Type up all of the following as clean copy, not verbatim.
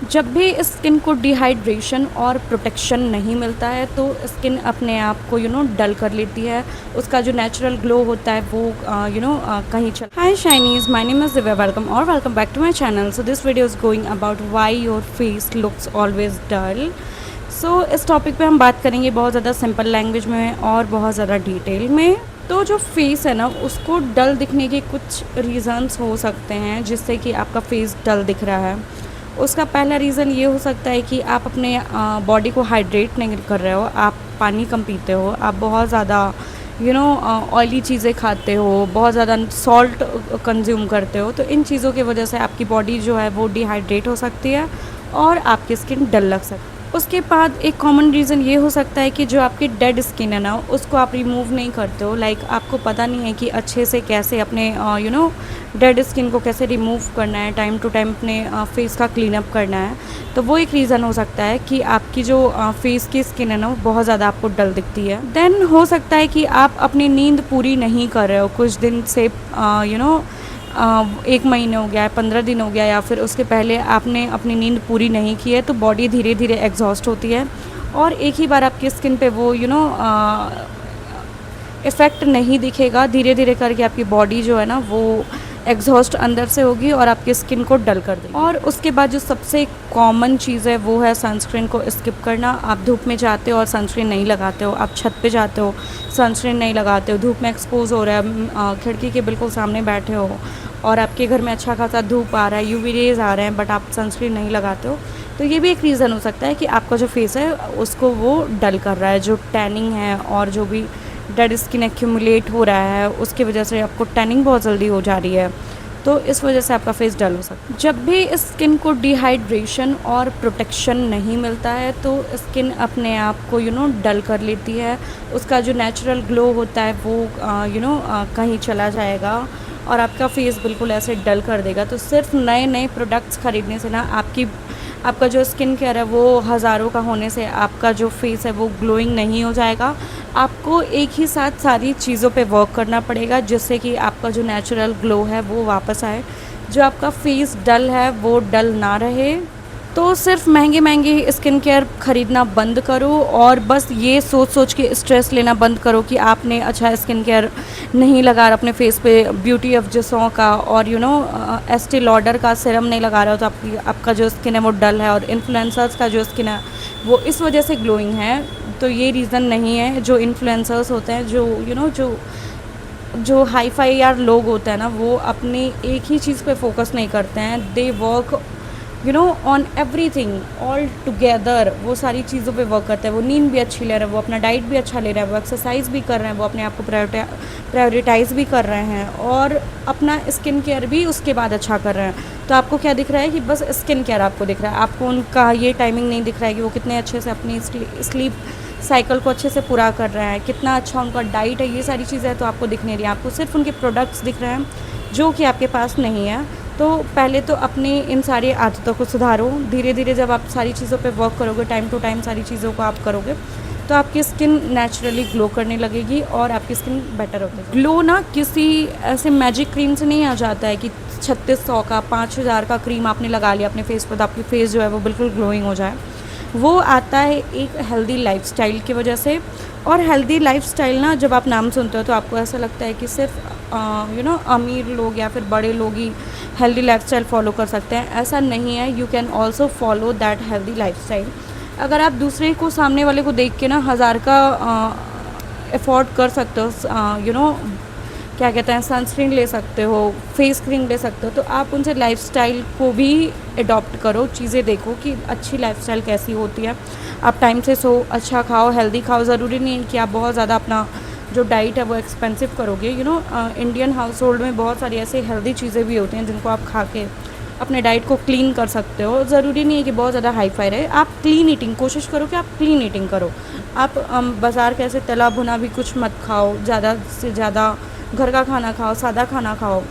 जब भी स्किन को डिहाइड्रेशन और प्रोटेक्शन नहीं मिलता है तो स्किन अपने आप को डल कर लेती है। उसका जो नेचुरल ग्लो होता है वो कहीं चल। Hi shinies, my name is Divya, welcome और welcome back to my channel. So this video is going about why your face looks always dull. So इस टॉपिक पे हम बात करेंगे बहुत ज़्यादा सिंपल लैंग्वेज में और बहुत ज़्यादा डिटेल में। तो जो फेस है ना, उसको डल दिखने के कुछ रीज़न्स हो सकते हैं जिससे कि आपका फेस डल दिख रहा है। उसका पहला रीज़न ये हो सकता है कि आप अपने बॉडी को हाइड्रेट नहीं कर रहे हो, आप पानी कम पीते हो, आप बहुत ज़्यादा ऑयली चीज़ें खाते हो, बहुत ज़्यादा सॉल्ट कंज्यूम करते हो। तो इन चीज़ों की वजह से आपकी बॉडी जो है वो डिहाइड्रेट हो सकती है और आपकी स्किन डल लग सकती है। उसके बाद एक कॉमन रीज़न ये हो सकता है कि जो आपकी डेड स्किन है ना, उसको आप रिमूव नहीं करते हो। लाइक आपको पता नहीं है कि अच्छे से कैसे अपने डेड स्किन को कैसे रिमूव करना है, टाइम टू टाइम अपने फेस का क्लीन अप करना है। तो वो एक रीज़न हो सकता है कि आपकी जो फेस की स्किन है ना, वो बहुत ज़्यादा आपको डल दिखती है। देन हो सकता है कि आप अपनी नींद पूरी नहीं कर रहे हो कुछ दिन से, 1 महीने हो गया है, 15 दिन हो गया, या फिर उसके पहले आपने अपनी नींद पूरी नहीं की है। तो बॉडी धीरे धीरे एग्जॉस्ट होती है और एक ही बार आपकी स्किन पे वो इफ़ेक्ट नहीं दिखेगा। धीरे धीरे करके आपकी बॉडी जो है ना वो एग्जॉस्ट अंदर से होगी और आपकी स्किन को डल कर देगी। और उसके बाद जो सबसे कॉमन चीज़ है वो है सनस्क्रीन को स्किप करना। आप धूप में जाते हो और सनस्क्रीन नहीं लगाते हो, आप छत पे जाते हो, सनस्क्रीन नहीं लगाते हो, धूप में एक्सपोज हो रहा है, खिड़की के बिल्कुल सामने बैठे हो और आपके घर में अच्छा खासा धूप आ रहा है, यूवी रेज़ आ रहे हैं, बट आप सनस्क्रीन नहीं लगाते हो। तो ये भी एक रीज़न हो सकता है कि आपका जो फेस है उसको वो डल कर रहा है। जो टैनिंग है और जो भी डेड स्किन एक्यूमुलेट हो रहा है उसकी वजह से आपको टैनिंग बहुत जल्दी हो जा रही है, तो इस वजह से आपका फेस डल हो सकता है। जब भी स्किन को डिहाइड्रेशन और प्रोटेक्शन नहीं मिलता है तो स्किन अपने आप को डल कर लेती है। उसका जो नेचुरल ग्लो होता है वो कहीं चला जाएगा और आपका फेस बिल्कुल ऐसे डल कर देगा। तो सिर्फ नए नए प्रोडक्ट्स ख़रीदने से ना आपका जो स्किन केयर है वो हज़ारों का होने से आपका जो फेस है वो ग्लोइंग नहीं हो जाएगा। आपको एक ही साथ सारी चीज़ों पे वर्क करना पड़ेगा जिससे कि आपका जो नेचुरल ग्लो है वो वापस आए, जो आपका फेस डल है वो डल ना रहे। तो सिर्फ महंगे महंगे स्किन केयर ख़रीदना बंद करो और बस ये सोच सोच के स्ट्रेस लेना बंद करो कि आपने अच्छा स्किन केयर नहीं लगा रहा अपने फेस पे, ब्यूटी ऑफ जसों का और एस्टी लॉडर का सीरम नहीं लगा रहा हो, तो आपका जो स्किन है वो डल है। और इन्फ्लुएंसर्स का जो स्किन है वो इस वजह से ग्लोइंग है, तो ये रीज़न नहीं है। जो इन्फ्लुएंसर्स होते हैं, जो हाई फाई यार लोग होते हैं ना, वो अपनी एक ही चीज़ पे फोकस नहीं करते हैं। They work on everything all together. वो सारी चीज़ों पे वर्क करते हैं। वो नींद भी अच्छी ले रहे हैं, वो अपना डाइट भी अच्छा ले रहे हैं, वो एक्सरसाइज भी कर रहे हैं, वो अपने आप को प्रायोरिटाइज़ भी कर रहे हैं और अपना स्किन केयर भी उसके बाद अच्छा कर रहे हैं। तो आपको क्या दिख रहा है कि बस स्किन केयर आपको दिख रहा है, आपको उनका ये टाइमिंग नहीं दिख रहा है कि वो कितने अच्छे से अपनी स्लीप साइकिल को अच्छे से पूरा कर रहे हैं, कितना अच्छा उनका डाइट है। ये सारी चीज़ें तो आपको दिख नहीं रही, आपको सिर्फ उनके प्रोडक्ट्स दिख रहे हैं जो कि आपके पास नहीं है। तो पहले तो अपनी इन सारी आदतों को सुधारो। धीरे धीरे जब आप सारी चीज़ों पे वर्क करोगे, टाइम टू टाइम सारी चीज़ों को आप करोगे, तो आपकी स्किन नेचुरली ग्लो करने लगेगी और आपकी स्किन बेटर होगी। ग्लो ना किसी ऐसे मैजिक क्रीम से नहीं आ जाता है कि 3600 का 5000 का क्रीम आपने लगा लिया अपने फेस पर तो आपकी फेस जो है वो बिल्कुल ग्लोइंग हो जाए। वो आता है एक हेल्दी लाइफस्टाइल की वजह से। और हेल्दी लाइफस्टाइल ना, जब आप नाम सुनते हो तो आपको ऐसा लगता है कि सिर्फ अमीर लोग या फिर बड़े लोग ही हेल्दी लाइफस्टाइल फॉलो कर सकते हैं। ऐसा नहीं है, you can also follow that healthy lifestyle. अगर आप दूसरे को, सामने वाले को देख के ना 1000 का अफोर्ड कर सकते हो, क्या कहते हैं, सनस्क्रीन ले सकते हो, फेस क्रीम ले सकते हो, तो आप उनसे लाइफस्टाइल को भी अडॉप्ट करो। चीज़ें देखो कि अच्छी लाइफस्टाइल कैसी होती है। आप टाइम से सो, अच्छा खाओ, हेल्दी खाओ। ज़रूरी नहीं है कि आप बहुत ज़्यादा अपना जो डाइट है वो एक्सपेंसिव करोगे। इंडियन हाउस होल्ड में बहुत सारी ऐसी हेल्दी चीज़ें भी होती हैं जिनको आप खा के अपने डाइट को क्लीन कर सकते हो। ज़रूरी नहीं है कि बहुत ज़्यादा हाई फाई रहे। आप क्लीन ईटिंग कोशिश करो कि आप क्लीन ईटिंग करो। आप बाज़ार के ऐसे तला भुना भी कुछ मत खाओ, ज़्यादा से ज़्यादा घर का खाना खाओ, सादा खाना खाओ।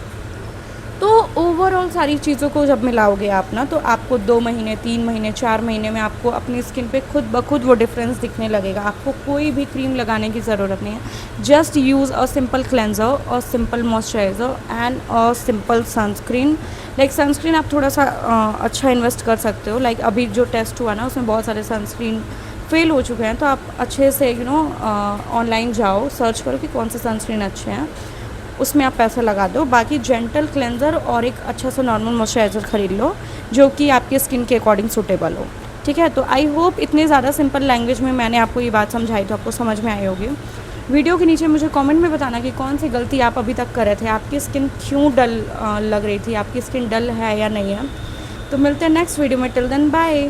तो ओवरऑल सारी चीज़ों को जब मिलाओगे आप ना, तो आपको 2 महीने, 3 महीने, 4 महीने में आपको अपनी स्किन पे खुद ब खुद वो डिफरेंस दिखने लगेगा। आपको कोई भी क्रीम लगाने की ज़रूरत नहीं है। Just use a simple cleanser, a simple moisturiser and a simple sunscreen. Like sunscreen आप थोड़ा सा अच्छा इन्वेस्ट कर सकते हो। लाइक अभी जो टेस्ट हुआ ना, उसमें बहुत सारे सनस्क्रीन फेल हो चुके हैं, तो आप अच्छे से ऑनलाइन जाओ, सर्च करो कि कौन से सनस्क्रीन अच्छे हैं, उसमें आप पैसा लगा दो। बाकी जेंटल क्लेंजर और एक अच्छा सा नॉर्मल मॉइस्चराइज़र ख़रीद लो जो कि आपके स्किन के अकॉर्डिंग सूटेबल हो। ठीक है, तो आई होप इतनी ज़्यादा सिंपल लैंग्वेज में मैंने आपको ये बात समझाई तो आपको समझ में आई होगी। वीडियो के नीचे मुझे कमेंट में बताना कि कौन सी गलती आप अभी तक कर रहे थे, आपकी स्किन क्यों डल लग रही थी, आपकी स्किन डल है या नहीं है। तो मिलते हैं नेक्स्ट वीडियो में। Till then bye.